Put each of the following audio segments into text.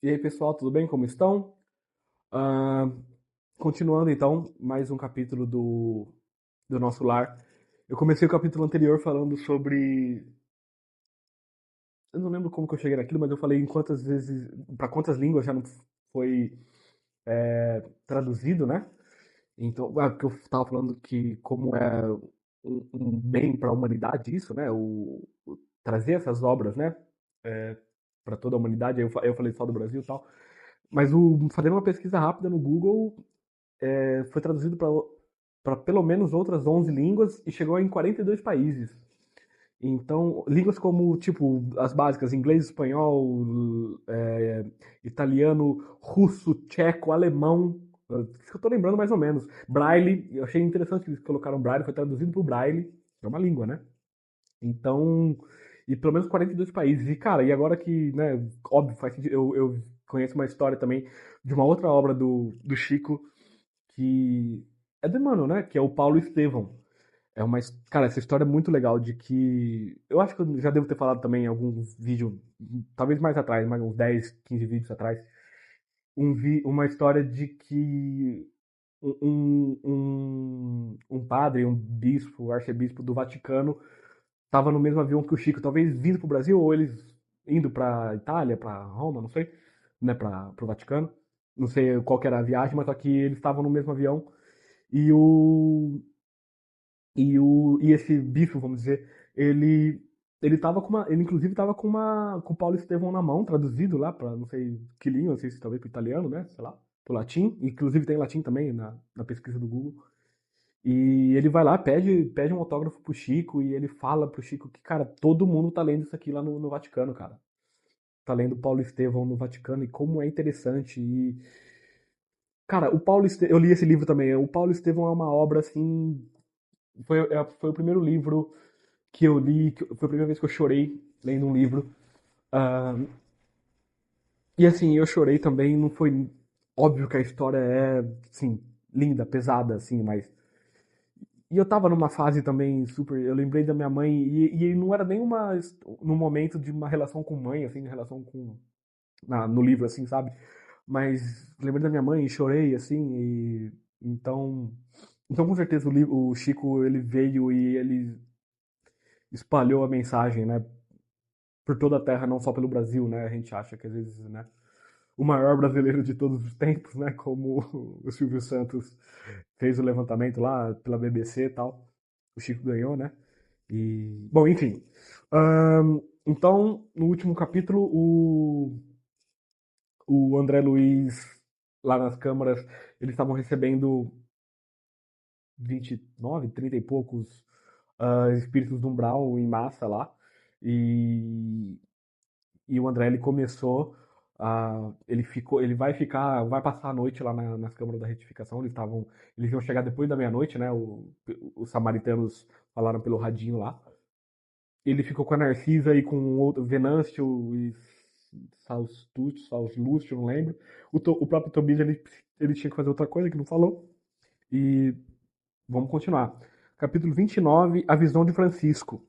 E aí, pessoal, tudo bem? Como estão? Ah, continuando então, mais um capítulo do nosso lar. Eu comecei o capítulo anterior falando sobre. Eu não lembro como que eu cheguei naquilo, mas eu falei em quantas vezes, para quantas línguas já não foi traduzido, né? Então, que eu estava falando que como é um bem para a humanidade isso, né? Trazer essas obras, né? Para toda a humanidade. Aí eu falei só do Brasil e tal. Mas fazendo uma pesquisa rápida no Google, foi traduzido para pelo menos outras 11 línguas e chegou em 42 países. Então, línguas como, tipo, as básicas, inglês, espanhol, italiano, russo, tcheco, alemão, isso que eu tô lembrando mais ou menos. Braille, eu achei interessante que eles colocaram Braille, foi traduzido para o Braille, é uma língua, né? Então, e pelo menos 42 países. E, cara, e agora que, né, óbvio, faz sentido, eu conheço uma história também de uma outra obra do Chico, que é do Emmanuel, né? Que é o Paulo Estevão. Cara, essa história é muito legal de que. Eu acho que eu já devo ter falado também em algum vídeo, talvez mais atrás, mais uns 10, 15 vídeos atrás. Uma história de que um padre, um bispo, arcebispo do Vaticano, estava no mesmo avião que o Chico, talvez vindo pro Brasil, ou eles indo pra Itália, pra Roma, não sei, né, pro Vaticano. Não sei qual que era a viagem, mas só que eles estavam no mesmo avião. E o, e esse bispo, vamos dizer, ele tava ele inclusive tava com o Paulo Estevão na mão, traduzido lá para não sei que língua, não sei se talvez pro italiano, né, sei lá, pro latim, inclusive tem latim também na pesquisa do Google. E ele vai lá, pede um autógrafo pro Chico e ele fala pro Chico que, cara, todo mundo tá lendo isso aqui lá no Vaticano, cara. Tá lendo Paulo Estevão no Vaticano e como é interessante. E, cara, eu li esse livro também. O Paulo Estevão é uma obra assim. Foi o primeiro livro que eu li, foi a primeira vez que eu chorei lendo um livro. Ah, e assim, eu chorei também, não foi óbvio que a história é, assim, linda, pesada, assim, mas. E eu tava numa fase também super. Eu lembrei da minha mãe, e não era nem num momento de uma relação com mãe, assim, de relação com. No livro, assim, sabe? Mas lembrei da minha mãe e chorei, assim, e. Então. Então, com certeza, o Chico, ele veio e ele espalhou a mensagem, né? Por toda a Terra, não só pelo Brasil, né? A gente acha que às vezes, né? O maior brasileiro de todos os tempos, né? Como o Silvio Santos fez o levantamento lá pela BBC e tal. O Chico ganhou, né? E, bom, enfim. Então, no último capítulo, o André Luiz, lá nas câmaras, eles estavam recebendo 29, 30 e poucos espíritos do umbral em massa lá. E, e o André, ele começou vai passar a noite lá nas câmaras da retificação. Eles iam chegar depois da meia-noite, né? Os samaritanos falaram pelo radinho lá. Ele ficou com a Narcisa e com o outro Venâncio e Salslúcio, não lembro. O próprio Tobias, ele tinha que fazer outra coisa que não falou. E vamos continuar. Capítulo 29, A Visão de Francisco.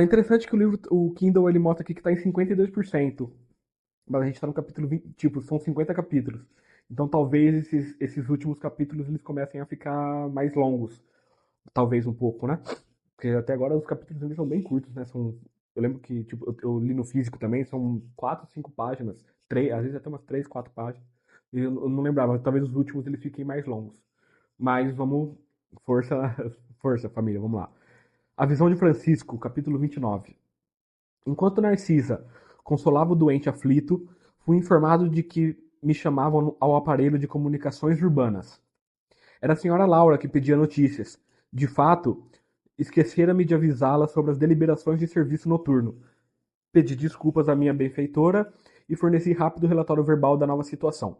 Interessante que o Kindle, ele mostra aqui que está em 52%. Mas a gente tá no capítulo 20, tipo, são 50 capítulos. Então talvez esses últimos capítulos eles comecem a ficar mais longos. Talvez um pouco, né? Porque até agora os capítulos eles são bem curtos, né? Eu lembro que, tipo, eu li no físico também, são 4, 5 páginas. Às vezes até umas 3, 4 páginas. E eu não lembrava, talvez os últimos eles fiquem mais longos. Mas vamos. Força, força, família, vamos lá. A visão de Francisco, capítulo 29. Enquanto Narcisa consolava o doente aflito, fui informado de que me chamavam ao aparelho de comunicações urbanas. Era a senhora Laura que pedia notícias. De fato, esquecera-me de avisá-la sobre as deliberações de serviço noturno. Pedi desculpas à minha benfeitora e forneci rápido relatório verbal da nova situação.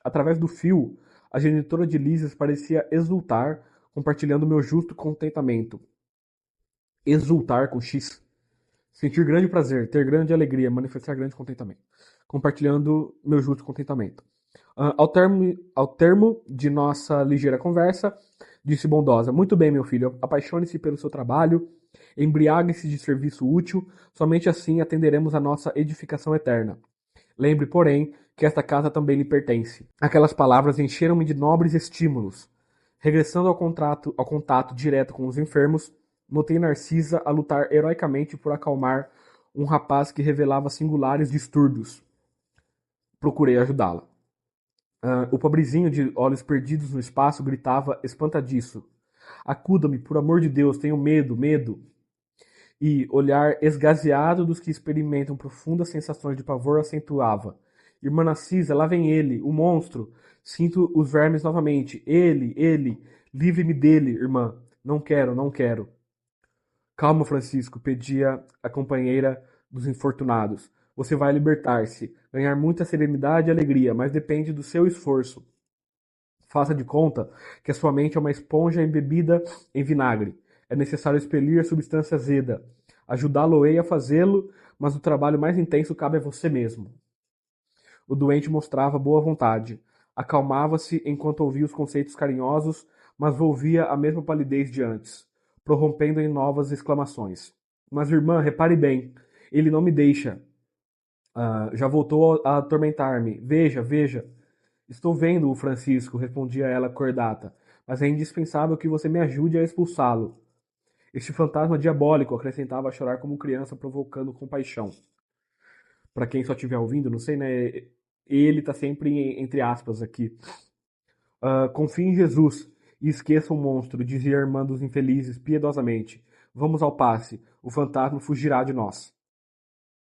Através do fio, a genitora de Lísias parecia exultar, compartilhando meu justo contentamento. Exultar com X. Sentir grande prazer, ter grande alegria, manifestar grande contentamento. Compartilhando meu justo contentamento. Ao termo de nossa ligeira conversa, disse bondosa: Muito bem, meu filho, apaixone-se pelo seu trabalho, embriague-se de serviço útil, somente assim atenderemos a nossa edificação eterna. Lembre, porém, que esta casa também lhe pertence. Aquelas palavras encheram-me de nobres estímulos. Regressando ao contato direto com os enfermos, notei Narcisa a lutar heroicamente por acalmar um rapaz que revelava singulares distúrbios. Procurei ajudá-la. O pobrezinho de olhos perdidos no espaço gritava espantadiço. Acuda-me, por amor de Deus, tenho medo, medo. E, olhar esgazeado dos que experimentam profundas sensações de pavor acentuava. Irmã Narcisa, lá vem ele, o monstro. Sinto os vermes novamente. Ele, livre-me dele, irmã. Não quero, não quero. Calma, Francisco, pedia a companheira dos infortunados. Você vai libertar-se, ganhar muita serenidade e alegria, mas depende do seu esforço. Faça de conta que a sua mente é uma esponja embebida em vinagre. É necessário expelir a substância azeda. Ajudá-lo-ei a fazê-lo, mas o trabalho mais intenso cabe a você mesmo. O doente mostrava boa vontade. Acalmava-se enquanto ouvia os conceitos carinhosos, mas volvia a mesma palidez de antes, prorrompendo em novas exclamações. Mas, irmã, repare bem, ele não me deixa. Já voltou a atormentar-me. Veja, veja. Estou vendo-o, Francisco, respondia ela cordata, mas é indispensável que você me ajude a expulsá-lo. Este fantasma diabólico, acrescentava a chorar como criança, provocando compaixão. Para quem só estiver ouvindo, não sei, né? Ele está sempre entre aspas aqui. Confie em Jesus e esqueça o monstro, dizia a irmã dos infelizes piedosamente. Vamos ao passe, o fantasma fugirá de nós.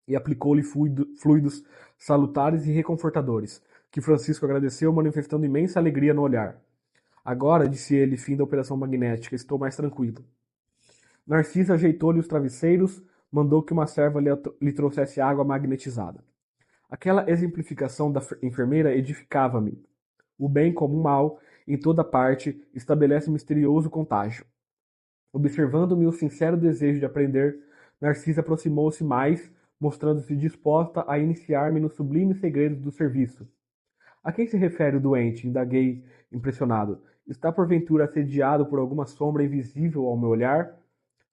E aplicou-lhe fluidos salutares e reconfortadores, que Francisco agradeceu, manifestando imensa alegria no olhar. Agora, disse ele, fim da operação magnética, estou mais tranquilo. Narcisa ajeitou-lhe os travesseiros, mandou que uma serva lhe trouxesse água magnetizada. Aquela exemplificação da enfermeira edificava-me. O bem como o mal, em toda parte, estabelece misterioso contágio. Observando-me o sincero desejo de aprender, Narcisa aproximou-se mais, mostrando-se disposta a iniciar-me nos sublimes segredos do serviço. A quem se refere o doente? Indaguei, impressionado. Está porventura assediado por alguma sombra invisível ao meu olhar?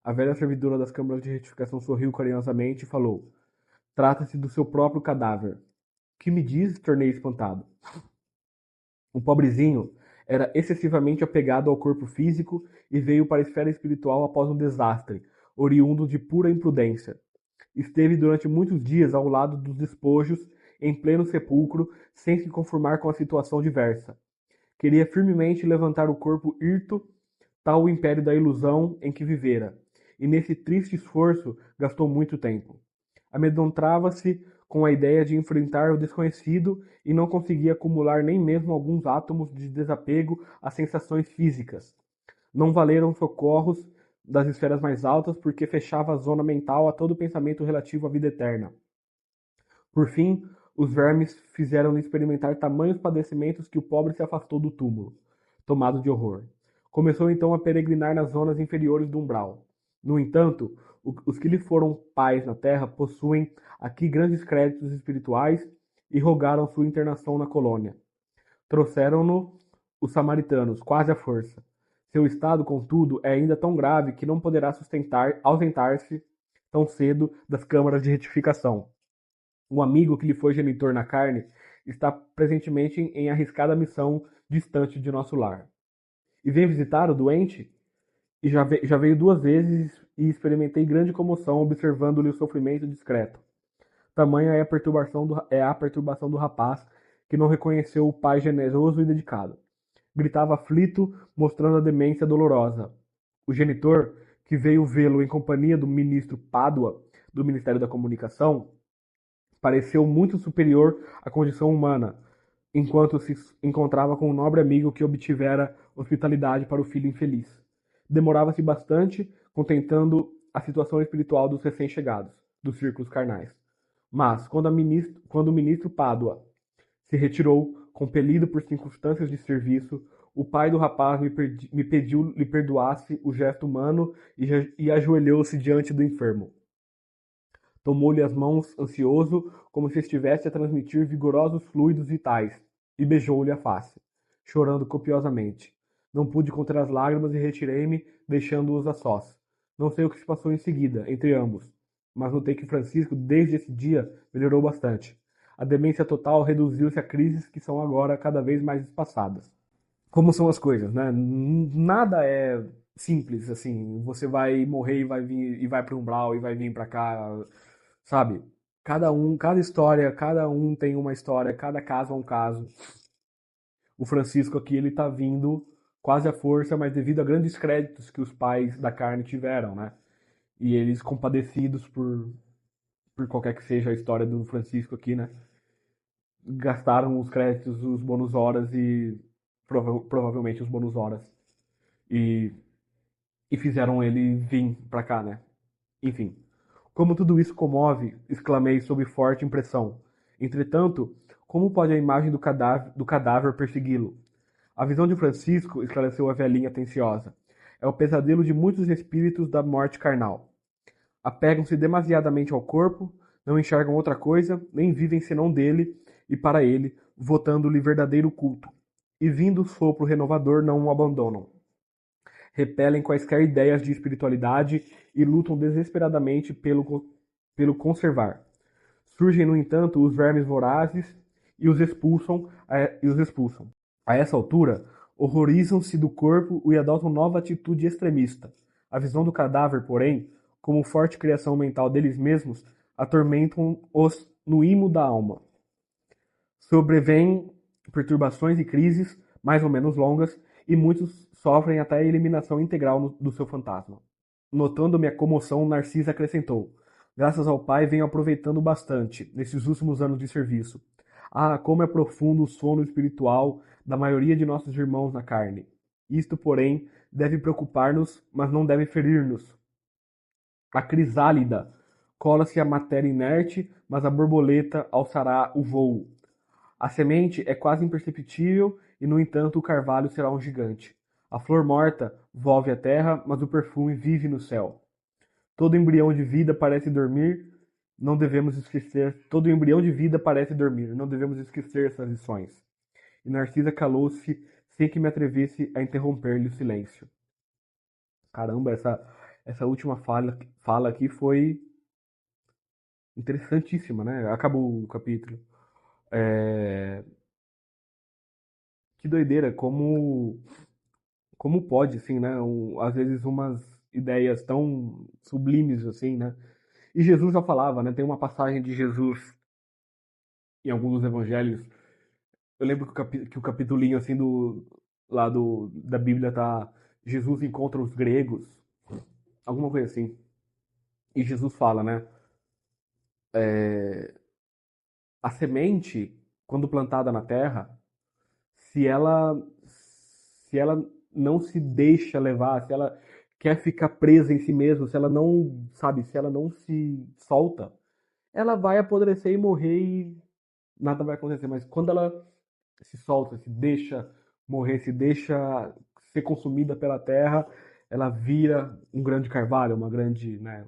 A velha servidora das câmaras de retificação sorriu carinhosamente e falou. Trata-se do seu próprio cadáver. Que me diz? Tornei espantado. O pobrezinho era excessivamente apegado ao corpo físico e veio para a esfera espiritual após um desastre, oriundo de pura imprudência. Esteve durante muitos dias ao lado dos despojos, em pleno sepulcro, sem se conformar com a situação diversa. Queria firmemente levantar o corpo hirto, tal o império da ilusão em que vivera, e nesse triste esforço gastou muito tempo. Amedrontava-se com a ideia de enfrentar o desconhecido e não conseguia acumular nem mesmo alguns átomos de desapego às sensações físicas. Não valeram socorros das esferas mais altas porque fechava a zona mental a todo pensamento relativo à vida eterna. Por fim, os vermes fizeram-lhe experimentar tamanhos padecimentos que o pobre se afastou do túmulo, tomado de horror. Começou então a peregrinar nas zonas inferiores do umbral. No entanto, os que lhe foram pais na terra possuem aqui grandes créditos espirituais e rogaram sua internação na colônia. Trouxeram-no os samaritanos, quase à força. Seu estado, contudo, é ainda tão grave que não poderá ausentar-se tão cedo das câmaras de retificação. Um amigo que lhe foi genitor na carne está presentemente em arriscada missão distante de nosso lar. E vem visitar o doente? E já veio 2 vezes e experimentei grande comoção observando-lhe o sofrimento discreto. Tamanha é a perturbação do rapaz, que não reconheceu o pai generoso e dedicado. Gritava aflito, mostrando a demência dolorosa. O genitor, que veio vê-lo em companhia do ministro Pádua, do Ministério da Comunicação, pareceu muito superior à condição humana, enquanto se encontrava com um nobre amigo que obtivera hospitalidade para o filho infeliz. Demorava-se bastante, contemplando a situação espiritual dos recém-chegados, dos círculos carnais. Mas, quando o ministro Pádua se retirou, compelido por circunstâncias de serviço, o pai do rapaz me pediu lhe perdoasse o gesto humano e ajoelhou-se diante do enfermo. Tomou-lhe as mãos ansioso, como se estivesse a transmitir vigorosos fluidos vitais, e beijou-lhe a face, chorando copiosamente. Não pude conter as lágrimas e retirei-me, deixando-os a sós. Não sei o que se passou em seguida, entre ambos, mas notei que Francisco, desde esse dia, melhorou bastante. A demência total reduziu-se a crises que são agora cada vez mais espaçadas. Como são as coisas, né? Nada é simples assim. Você vai morrer e vai vir e vai para um umbral e vai vir para cá, sabe? Cada história, cada um tem uma história, cada caso é um caso. O Francisco aqui ele tá vindo quase à força, mas devido a grandes créditos que os pais da carne tiveram, né? E eles compadecidos por qualquer que seja a história do Francisco aqui, né? Gastaram os créditos, os bônus horas e provavelmente os bônus horas e, e fizeram ele vir pra cá, né? Enfim, como tudo isso comove, exclamei sob forte impressão. Entretanto, como pode a imagem do cadáver persegui-lo? A visão de Francisco, esclareceu a velhinha atenciosa, é o pesadelo de muitos espíritos da morte carnal. Apegam-se demasiadamente ao corpo, não enxergam outra coisa, nem vivem senão dele e para ele, votando-lhe verdadeiro culto. E vindo o sopro renovador, não o abandonam. Repelem quaisquer ideias de espiritualidade e lutam desesperadamente pelo conservar. Surgem, no entanto, os vermes vorazes e os expulsam. A essa altura, horrorizam-se do corpo e adotam nova atitude extremista. A visão do cadáver, porém, como forte criação mental deles mesmos, atormentam-os no imo da alma. Sobrevêm perturbações e crises, mais ou menos longas, e muitos sofrem até a eliminação integral do seu fantasma. Notando minha comoção, Narcisa acrescentou: Graças ao Pai venho aproveitando bastante, nesses últimos anos de serviço. Ah, como é profundo o sono espiritual da maioria de nossos irmãos na carne. Isto, porém, deve preocupar-nos, mas não deve ferir-nos. A crisálida cola-se à matéria inerte, mas a borboleta alçará o vôo. A semente é quase imperceptível e, no entanto, o carvalho será um gigante. A flor morta volve à terra, mas o perfume vive no céu. Todo embrião de vida parece dormir, não devemos esquecer. Todo embrião de vida parece dormir, não devemos esquecer essas lições. E Narcisa calou-se sem que me atrevesse a interromper-lhe o silêncio. Caramba, essa última fala aqui foi interessantíssima, né? Acabou o capítulo. É, que doideira, como pode, assim, né? Às vezes umas ideias tão sublimes, assim, né? E Jesus já falava, né? Tem uma passagem de Jesus em alguns dos evangelhos. Eu lembro que o capitulinho, assim, da Bíblia tá... Jesus encontra os gregos, alguma coisa assim. E Jesus fala, né? A semente, quando plantada na terra, se ela se ela não se deixa levar, se ela quer ficar presa em si mesma, se ela não, sabe, se ela não se solta, ela vai apodrecer e morrer e nada vai acontecer. Mas quando ela se solta, se deixa morrer, se deixa ser consumida pela terra, ela vira um grande carvalho, uma grande, né,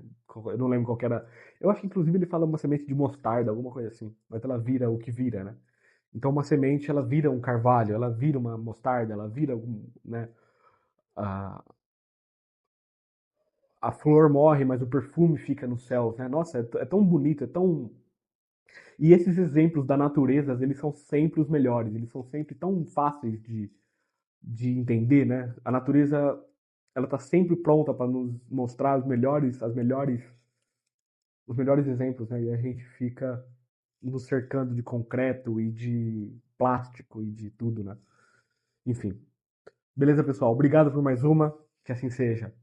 eu não lembro qual que era. Eu acho que inclusive ele fala uma semente de mostarda, alguma coisa assim, mas ela vira o que vira, né? Então uma semente ela vira um carvalho, ela vira uma mostarda, ela vira né, a, a flor morre, mas o perfume fica no céu, né? Nossa, é tão bonito, é tão. E esses exemplos da natureza, eles são sempre os melhores, eles são sempre tão fáceis de entender, né? A natureza, ela tá sempre pronta para nos mostrar os melhores exemplos, né? E a gente fica nos cercando de concreto e de plástico e de tudo, né? Enfim. Beleza, pessoal? Obrigado por mais uma. Que assim seja.